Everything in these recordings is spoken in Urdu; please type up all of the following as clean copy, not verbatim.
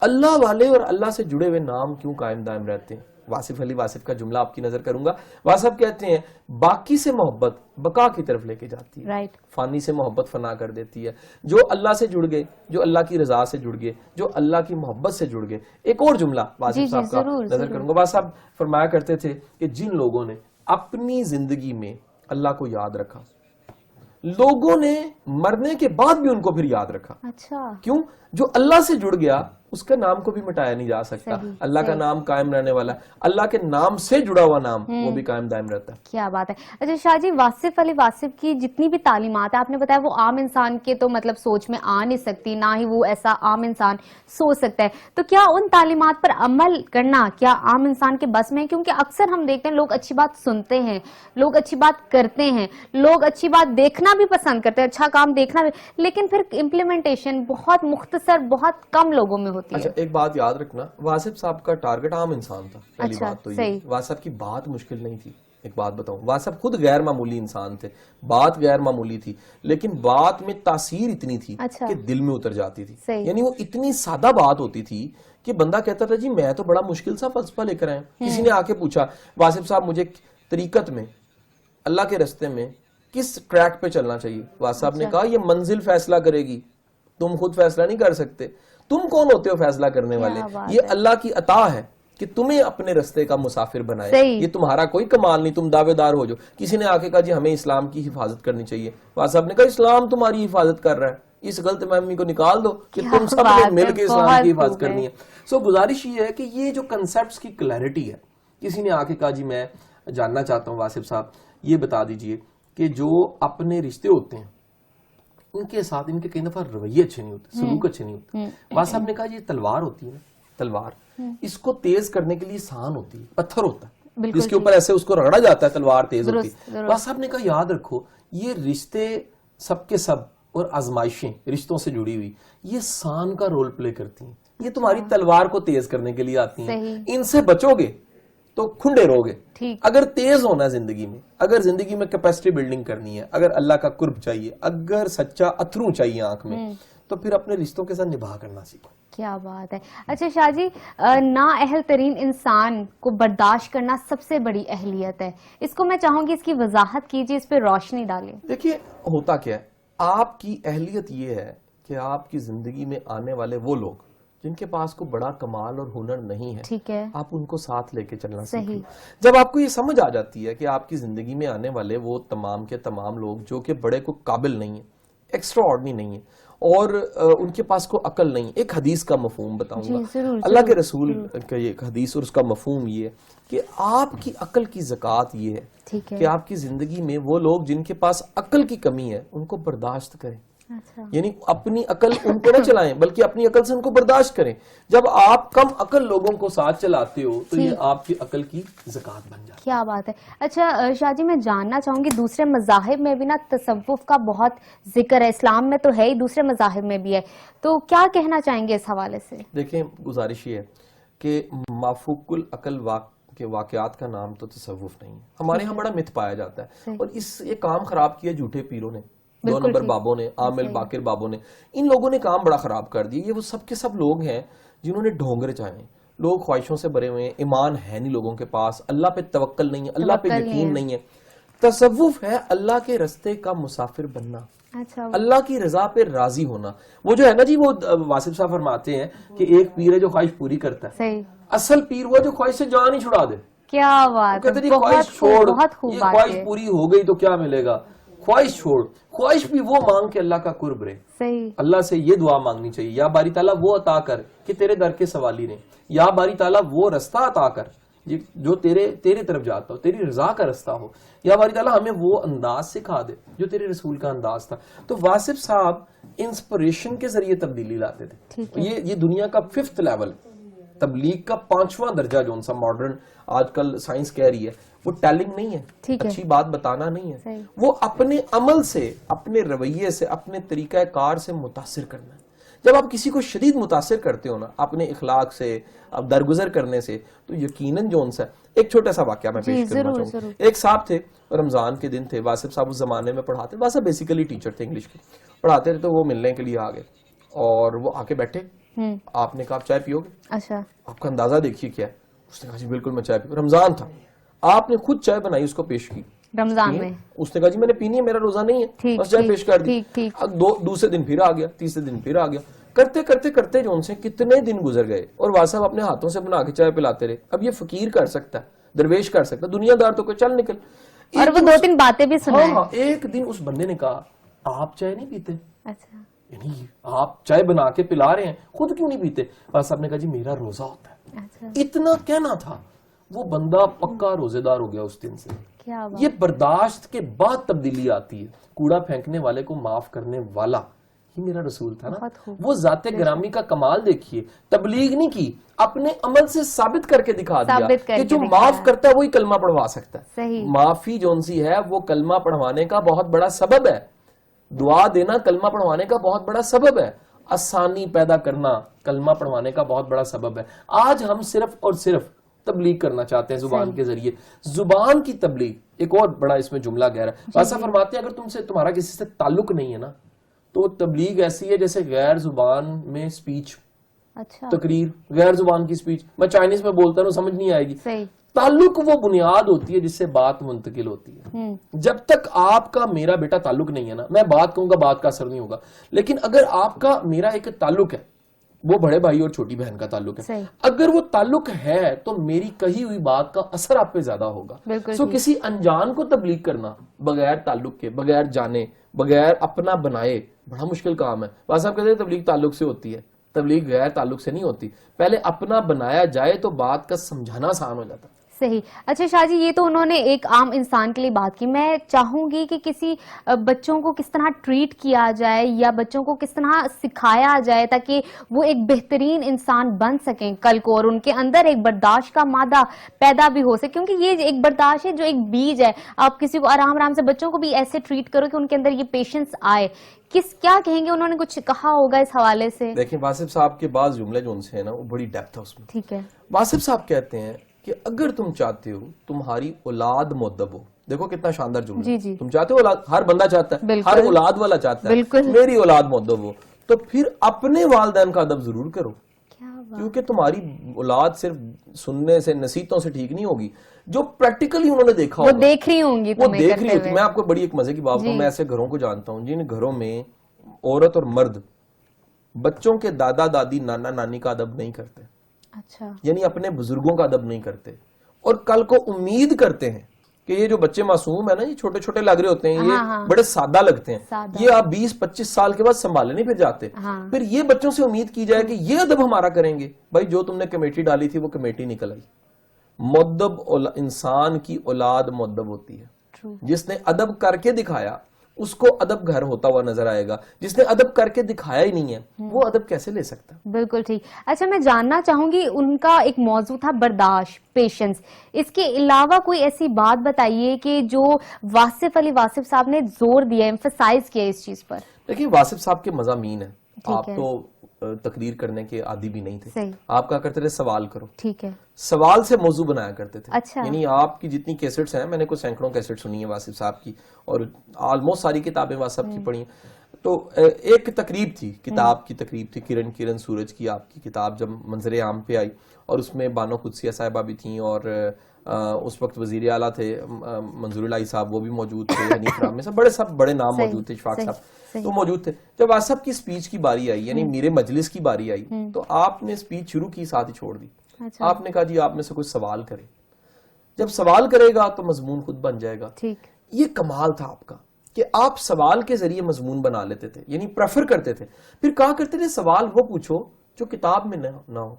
اللہ والے اور اللہ سے جڑے ہوئے نام کیوں قائم دائم رہتے ہیں؟ واصف علی واصف کا جملہ آپ کی نظر کروں گا. واصف کہتے ہیں باقی سے محبت بقا کی طرف لے کے جاتی ہے, فانی سے محبت فنا کر دیتی ہے. جو اللہ سے جڑ گئے, جو اللہ کی رضا سے جڑ گئے, جو اللہ کی محبت سے جڑ گئے. ایک اور جملہ واصف صاحب کا نظر کروں گا. واصف صاحب فرمایا کرتے تھے کہ جن لوگوں نے اپنی زندگی میں اللہ کو یاد رکھا, لوگوں نے مرنے کے بعد بھی ان کو پھر یاد رکھا. اچھا, کیوں؟ جو اللہ سے جڑ گیا اس کا نام کو بھی مٹایا نہیں جا سکتا. اللہ کا نام قائم رہنے والا ہے, اللہ کے نام سے جڑا ہوا نام وہ بھی قائم دائم رہتا ہے. کیا بات ہے. اچھا شاہ جی, واصف علی واصف کی جتنی بھی تعلیمات ہیں آپ نے بتایا وہ عام انسان کے تو مطلب سوچ میں آ نہیں سکتی, نہ ہی وہ ایسا عام انسان سوچ سکتا ہے. تو کیا ان تعلیمات پر عمل کرنا کیا عام انسان کے بس میں ہے؟ کیونکہ اکثر ہم دیکھتے ہیں لوگ اچھی بات سنتے ہیں, لوگ اچھی بات کرتے ہیں, لوگ اچھی بات دیکھنا بھی پسند کرتے ہیں, اچھا کام دیکھنا بھی, لیکن پھر امپلیمنٹیشن بہت مختصر, بہت کم لوگوں میں ہوتی ہے. اچھا ایک بات یاد رکھنا, واصف صاحب کا ٹارگٹ عام انسان تھا. پہلی بات تو یہ, واصف کی بات مشکل نہیں تھی. ایک بات بتاؤں, واصف خود غیر معمولی انسان تھے, بات غیر معمولی تھی, لیکن بات میں تاثیر اتنی تھی کہ دل میں اتر جاتی تھی. یعنی وہ اتنی سادہ بات ہوتی تھی کہ بندہ کہتا تھا جی میں تو بڑا مشکل سا فلسفہ لے کر آیا. کسی نے آ کے پوچھا واصف صاحب مجھے طریقت میں اللہ کے رستے میں کس ٹریک پہ چلنا چاہیے, واصف صاحب نے کہا یہ منزل فیصلہ کرے گی, تم خود فیصلہ نہیں کر سکتے. تم کون ہوتے ہو فیصلہ کرنے والے؟ یہ اللہ کی عطا ہے کہ تمہیں اپنے رستے کا مسافر بنائے. یہ تمہارا کوئی کمال نہیں, تم دعوے دار ہو جو. کسی نے آ کے کہا جی ہمیں اسلام کی حفاظت کرنی چاہیے, واصف صاحب نے کہا اسلام تمہاری حفاظت کر رہا ہے, اس غلط فہمی کو نکال دو کہ تم سب نے مل کے اسلام کی حفاظت کرنی ہے. سو گزارش یہ ہے کہ یہ جو کنسپٹس کی کلیئرٹی ہے, کسی نے آ کے کہا جی میں جاننا چاہتا ہوں واصف صاحب یہ بتا دیجئے کہ جو اپنے رشتے ہوتے ہیں ان کے ساتھ ان کے کئی دفعہ رویے اچھے نہیں ہوتے, سلوک اچھے نہیں ہوتے. واصف صاحب نے کہا یہ تلوار ہوتی ہے نا, تلوار اس کو تیز کرنے کے لیے سان ہوتی ہے, پتھر ہوتا ہے جس کے اوپر ایسے اس کو رگڑا جاتا ہے, تلوار تیز ہوتی ہے. واصف صاحب نے کہا یاد رکھو یہ رشتے سب کے سب اور آزمائشیں رشتوں سے جڑی ہوئی یہ سان کا رول پلے کرتی ہیں, یہ تمہاری تلوار کو تیز کرنے کے لیے آتی ہیں. ان سے بچو گے تو کھنڈے رہو گے. اگر تیز ہونا ہے زندگی میں, اگر زندگی میں کیپیسٹی بلڈنگ کرنی ہے, اگر اللہ کا قرب چاہیے, اگر سچا اتھرو چاہیے آنکھ میں, تو پھر اپنے رشتوں کے ساتھ نبھا کرنا سیکھو. کیا بات ہے. اچھا شاہ جی, نااہل ترین انسان کو برداشت کرنا سب سے بڑی اہلیت ہے, اس کو میں چاہوں گی اس کی وضاحت کیجیے, اس پہ روشنی ڈالیں. دیکھیے ہوتا کیا ہے, آپ کی اہلیت یہ ہے کہ آپ کی زندگی میں آنے والے وہ لوگ جن کے پاس کو بڑا کمال اور ہنر نہیں ہے, ٹھیک ہے, آپ ان کو ساتھ لے کے چلنا سیکھیں. جب آپ کو یہ سمجھ آ جاتی ہے کہ آپ کی زندگی میں آنے والے وہ تمام کے تمام لوگ جو کہ بڑے کو قابل نہیں ہیں, ایکسٹرا آرڈنری نہیں ہیں, اور ان کے پاس کو عقل نہیں. ایک حدیث کا مفہوم بتاؤں گا, اللہ کے رسول کا یہ حدیث اور اس کا مفہوم یہ ہے کہ آپ کی عقل کی زکوٰۃ یہ ہے کہ آپ کی زندگی میں وہ لوگ جن کے پاس عقل کی کمی ہے ان کو برداشت کریں. یعنی اپنی عقل ان کو نہ چلائیں بلکہ اپنی عقل سے ان کو برداشت کریں. جب آپ کم عقل لوگوں کو ساتھ چلاتے ہو تو یہ آپ کی عقل کی زکوٰۃ بن جاتی ہے. کیا بات ہے. اچھا شاہ جی, میں جاننا چاہوں گی دوسرے مذاہب میں بھی نا تصوف کا بہت ذکر ہے, اسلام میں تو ہے ہی, دوسرے مذاہب میں بھی ہے, تو کیا کہنا چاہیں گے اس حوالے سے؟ دیکھیں گزارش یہ ہے کہ مافوق العقل کے واقعات کا نام تو تصوف نہیں ہے. ہمارے ہاں بڑا مت پایا جاتا ہے, اور یہ کام خراب کیا جھوٹے پیروں نے, 2 نمبر بابوں نے, عامل باقر بابوں نے. ان لوگوں نے کام بڑا خراب کر دیا. یہ وہ سب کے سب لوگ ہیں جنہوں نے ڈھونگرے چاہے ہیں. لوگ خواہشوں سے بھرے ہوئے ہیں, ایمان ہے نہیں لوگوں کے پاس, اللہ پہ توکل نہیں ہے, اللہ پہ یقین نہیں ہے. تصوف ہے اللہ کے رستے کا مسافر بننا, اللہ کی رضا پہ راضی ہونا. وہ جو ہے نا جی, وہ واصف صاحب فرماتے ہیں کہ ایک پیر ہے جو خواہش پوری کرتا ہے, اصل پیر وہ جو خواہش سے جان ہی چھڑا دے. کیا بات ہے, بہت خوب. یہ خواہش پوری ہو گئی تو کیا ملے گا, خواہش چھوڑ, خواہش بھی وہ مانگ کے اللہ کا قرب رہے. اللہ سے یہ دعا مانگنی چاہیے, یا باری تعالیٰ وہ عطا کر کہ تیرے در کے سوالی رہے, یا باری تعالیٰ وہ رستہ عطا کر جو تیرے طرف جاتا ہو, تیری رضا کا رستہ ہو, یا باری تعالیٰ ہمیں وہ انداز سکھا دے جو تیرے رسول کا انداز تھا. تو واصف صاحب انسپریشن کے ذریعے تبدیلی لاتے تھے. یہ دنیا کا 5th لیول, تبلیغ کا 5واں درجہ جو سا ماڈرن آج کل سائنس کہہ رہی ہے, وہ ٹیلنگ نہیں ہے, اچھی بات بتانا نہیں ہے, وہ اپنے عمل سے, اپنے رویے سے, اپنے طریقہ کار سے متاثر کرنا ہے. جب آپ کسی کو شدید متاثر کرتے ہو نا اپنے اخلاق سے, اب درگزر کرنے سے, تو یقیناً جو ان سے ایک چھوٹا سا واقعہ میں پیش کرنا چاہوں گا. ایک صاحب تھے, رمضان کے دن تھے, واصف صاحب اس زمانے میں پڑھاتے, واصف بیسیکلی ٹیچر تھے, انگلش کے پڑھاتے تھے. تو وہ ملنے کے لیے آ گئے اور وہ آ کے بیٹھے, آپ نے کہا آپ چائے پیو گے؟ اچھا. آپ کا اندازہ دیکھیے کیا ہے. اس نے کہا جی بالکل میں چائے پیوں. رمضان تھا, آپ نے خود چائے بنائی, اس کو پیش کی رمضان میں. اس نے کہا جی میں نے پینی ہے, میرا روزہ نہیں ہے, بس چائے پیش کر دی. دوسرے دن پھر آ گیا, تیسرے دن پھر آ گیا, کرتے کرتے کرتے جو ان سے کتنے دن گزر گئے, اور والد صاحب اپنے ہاتھوں سے بنا کے چائے پلاتے رہے. اب یہ فقیر کر سکتا ہے, درویش کر سکتا ہے, دنیا دار تو کوئی چل نکل. اور وہ 2-3 باتیں بھی سنائیں. ہاں, ایک دن اس بندے نے کہا آپ چائے نہیں پیتے؟ اچھا. یعنی آپ چائے بنا کے پلا رہے ہیں, خود کیوں نہیں پیتے؟ والد صاحب نے کہا جی میرا روزہ ہوتا ہے. اتنا کہنا تھا, وہ بندہ پکا روزے دار ہو گیا اس دن سے. یہ برداشت کے بعد تبدیلی آتی ہے. کوڑا پھینکنے والے کو معاف کرنے والا, یہ میرا رسول تھا نا. وہ ذات گرامی کا کمال دیکھیے, تبلیغ نہیں کی, اپنے عمل سے ثابت کر کے دکھا دیا کہ جو معاف کرتا ہے وہی کلمہ پڑھوا سکتا ہے. معافی جون سی ہے وہ کلمہ پڑھوانے کا بہت بڑا سبب ہے. دعا دینا کلمہ پڑھوانے کا بہت بڑا سبب ہے. آسانی پیدا کرنا کلمہ پڑھوانے کا بہت بڑا سبب ہے. آج ہم صرف اور صرف تبلیغ کرنا چاہتے ہیں زبان کے ذریعے. زبان کی تبلیغ, ایک اور بڑا اس میں جملہ گہرا ہے. ایسا فرماتے ہیں اگر تمہارا کسی سے تعلق نہیں ہے نا, تو تبلیغ ایسی ہے جیسے غیر زبان میں سپیچ. تقریر غیر زبان کی سپیچ, میں چائنیز میں بولتا ہوں سمجھ نہیں آئے گی. تعلق وہ بنیاد ہوتی ہے جس سے بات منتقل ہوتی ہے. جب تک آپ کا میرا بیٹا تعلق نہیں ہے نا, میں بات کہوں گا بات کا اثر نہیں ہوگا. لیکن اگر آپ کا میرا ایک تعلق ہے, وہ بڑے بھائی اور چھوٹی بہن کا تعلق ہے, اگر وہ تعلق ہے تو میری کہی ہوئی بات کا اثر آپ پہ زیادہ ہوگا. سو کسی انجان کو تبلیغ کرنا بغیر تعلق کے, بغیر جانے, بغیر اپنا بنائے, بڑا مشکل کام ہے. والد صاحب کہتے ہیں تبلیغ تعلق سے ہوتی ہے, تبلیغ غیر تعلق سے نہیں ہوتی. پہلے اپنا بنایا جائے تو بات کا سمجھانا آسان ہو جاتا ہے. صحیح. اچھا شاہ جی, یہ تو انہوں نے ایک عام انسان کے لیے بات کی. میں چاہوں گی کہ کسی بچوں کو کس طرح ٹریٹ کیا جائے یا بچوں کو کس طرح سکھایا جائے تاکہ وہ ایک بہترین انسان بن سکیں کل کو, اور ان کے اندر ایک برداشت کا مادہ پیدا بھی ہو سکے. کیونکہ یہ ایک برداشت ہے جو ایک بیج ہے. آپ کسی کو آرام آرام سے, بچوں کو بھی ایسے ٹریٹ کرو کہ ان کے اندر یہ پیشنس آئے. کیا کہیں گے, انہوں نے کچھ کہا ہوگا اس حوالے سے؟ دیکھیں واصف صاحب کے بعض جملے جو ان سے ہیں نا, وہ بڑی ڈیپتھ ہے اس میں. ٹھیک ہے. واصف صاحب کہتے ہیں کہ اگر تم چاہتے ہو تمہاری اولاد مؤدب ہو, دیکھو کتنا شاندار جملہ. تم چاہتے ہو اولاد, ہر بندہ چاہتا ہے, ہر اولاد والا چاہتا ہے میری اولاد مؤدب ہو, تو پھر اپنے والدین کا ادب ضرور کرو. کیونکہ تمہاری اولاد صرف سننے سے, نصیحتوں سے ٹھیک نہیں ہوگی. جو پریکٹیکلی انہوں نے دیکھا ہوگا, وہ دیکھ رہی ہوں گی, وہ دیکھ رہی ہوتی. میں آپ کو بڑی ایک مزے کی بات بتاؤں, میں ایسے گھروں کو جانتا ہوں جن گھروں میں عورت اور مرد بچوں کے دادا دادی نانا نانی کا ادب نہیں کرتے. اچھا. یعنی اپنے بزرگوں کا ادب نہیں کرتے, اور کل کو امید کرتے ہیں کہ یہ جو بچے معصوم ہیں نا, یہ چھوٹے چھوٹے لگ رہے ہوتے ہیں, یہ بڑے سادہ لگتے ہیں, یہ آپ 20-25 سال کے بعد سنبھالے نہیں پھر جاتے. پھر یہ بچوں سے امید کی جائے کہ یہ ادب ہمارا کریں گے. بھائی جو تم نے کمیٹی ڈالی تھی وہ کمیٹی نکل آئی. مؤدب انسان کی اولاد مؤدب ہوتی ہے. جس نے ادب کر کے دکھایا اس کو ادب گھر ہوتا ہوا نظر آئے گا. جس نے ادب کر کے دکھایا ہی نہیں ہے وہ ادب کیسے لے سکتا؟ بالکل ٹھیک. اچھا, میں جاننا چاہوں گی, ان کا ایک موضوع تھا برداشت, پیشنس. اس کے علاوہ کوئی ایسی بات بتائیے کہ جو واصف علی واصف صاحب نے زور دیا, ایمفسائز کیا اس چیز پر. دیکھیں واصف صاحب کے مضامین ہیں, آپ تو تقریر کرنے کے عادی بھی نہیں تھے. آپ کہا کرتے تھے سوال کرو. ٹھیک ہے. سوال سے موضوع بنایا کرتے تھے. اچھا. یعنی آپ کی جتنی کیسٹس ہیں, میں نے کوئی سینکڑوں کیسٹ سنی ہے واصف صاحب کی, اور آلموسٹ ساری کتابیں واصف کی پڑھی ہیں. تو ایک تقریب تھی, کتاب کی تقریب تھی, کرن سورج کی آپ کی کتاب جب منظر عام پہ آئی, اور اس میں بانو قدسیہ صاحبہ بھی تھیں, اور اس وقت وزیر اعلیٰ تھے منظور الہی صاحب, وہ بھی موجود تھے, حنیف رحمان صاحب, سب بڑے نام موجود تھے, اشفاق صاحب تو موجود تھے. جب واصف کی سپیچ کی باری آئی, یعنی میرے مجلس کی باری آئی, تو آپ نے سپیچ شروع کی, ساتھ ہی چھوڑ دی. آپ نے کہا جی آپ میں سے کوئی سوال کرے. جب سوال کرے گا تو مضمون خود بن جائے گا. یہ کمال تھا آپ کا کہ آپ سوال کے ذریعے مضمون بنا لیتے تھے, یعنی پریفر کرتے تھے. پھر کہا کرتے تھے سوال وہ پوچھو جو کتاب میں نہ ہو.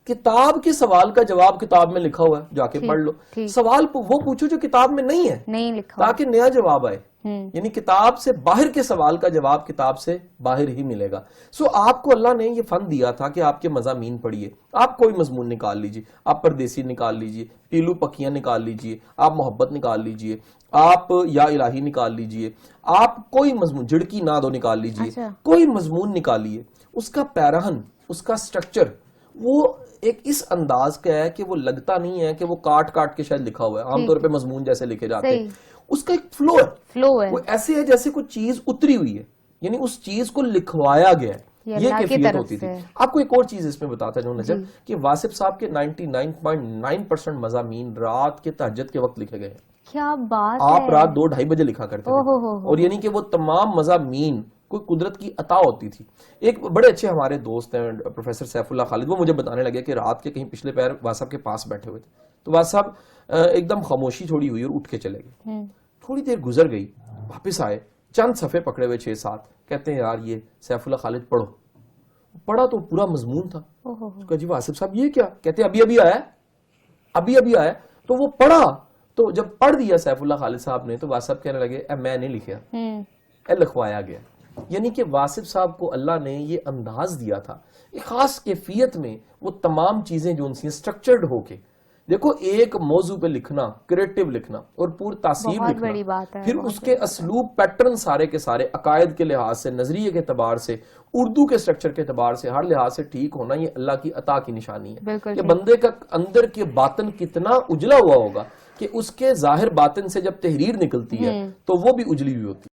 کتاب کے سوال کا جواب کتاب میں لکھا ہوا ہے, جا کے پڑھ لو. سوال وہ پوچھو جو کتاب میں نہیں ہے, تاکہ نیا جواب آئے. یعنی کتاب سے باہر کے سوال کا جواب کتاب سے باہر ہی ملے گا. سو آپ کو اللہ نے یہ فن دیا تھا کہ آپ کے مضامین پڑھیے. آپ کوئی مضمون نکال لیجئے, آپ پردیسی نکال لیجئے, پیلو پکیاں نکال لیجئے, آپ محبت نکال لیجئے, آپ یا الہی نکال لیجئے, آپ کوئی مضمون, جھڑکی نہ دو نکال لیجئے, کوئی مضمون نکالیے. اس کا پیرہن, اس کا سٹرکچر وہ ایک اس انداز کا ہے کہ وہ لگتا نہیں ہے کہ وہ کاٹ کاٹ کے شاید لکھا ہوا ہے. عام طور پہ مضمون جیسے لکھے جاتے ہیں, اس کا ایک فلو ہے, وہ ایسے ہے جیسے کوئی چیز اتری ہوئی ہے, یعنی اس چیز کو لکھوایا گیا ہے. یہ کیفیت ہوتی تھی. آپ کو ایک اور چیز اس میں بتاتا ہوں نجم کہ واصف صاحب کے 99.9% مضامین رات کے تہجد کے وقت لکھے گئے. کیا بات آپ رات 2-2:30 بجے لکھا کرتے تھے, اور یعنی کہ وہ تمام مضامین کوئی قدرت کی عطا ہوتی تھی. ایک بڑے اچھے ہمارے دوست ہیں پروفیسر سیف اللہ خالد, وہ مجھے بتانے لگے کہ رات کے کہیں پچھلے پیر واصف صاحب کے پاس بیٹھے ہوئے تھے, تو واصف صاحب ایک دم خاموشی چھوڑی ہوئی اور اٹھ کے چلے گئے. تھوڑی دیر گزر گئی, واپس آئے, چند صفحے پکڑے ہوئے 6-7, کہتے ہیں یار یہ سیف اللہ خالد پڑھو. پڑھا تو پورا مضمون تھا. کہا جی واصف صاحب یہ کیا؟ کہتے ہیں ابھی ابھی آیا. تو وہ پڑھا, تو جب پڑھ دیا سیف اللہ خالد صاحب نے, تو واصف صاحب کہنے لگے اے میں نہیں لکھیا, اے لکھوایا گیا. یعنی کہ واصف صاحب کو اللہ نے یہ انداز دیا تھا ایک خاص کیفیت میں, وہ تمام چیزیں جو ان سے اسٹرکچرڈ ہو کے, دیکھو ایک موضوع پہ لکھنا, کریٹو لکھنا اور پور تاثیر لکھنا, پھر اس کے اسلوب پیٹرن سارے کے سارے عقائد کے لحاظ سے, نظریے کے اعتبار سے, اردو کے سٹرکچر کے اعتبار سے, ہر لحاظ سے ٹھیک ہونا, یہ اللہ کی عطا کی نشانی ہے کہ بندے کا اندر کے باطن کتنا اجلا ہوا ہوگا کہ اس کے ظاہر باطن سے جب تحریر نکلتی ہے تو وہ بھی اجلی ہوئی ہوتی ہے.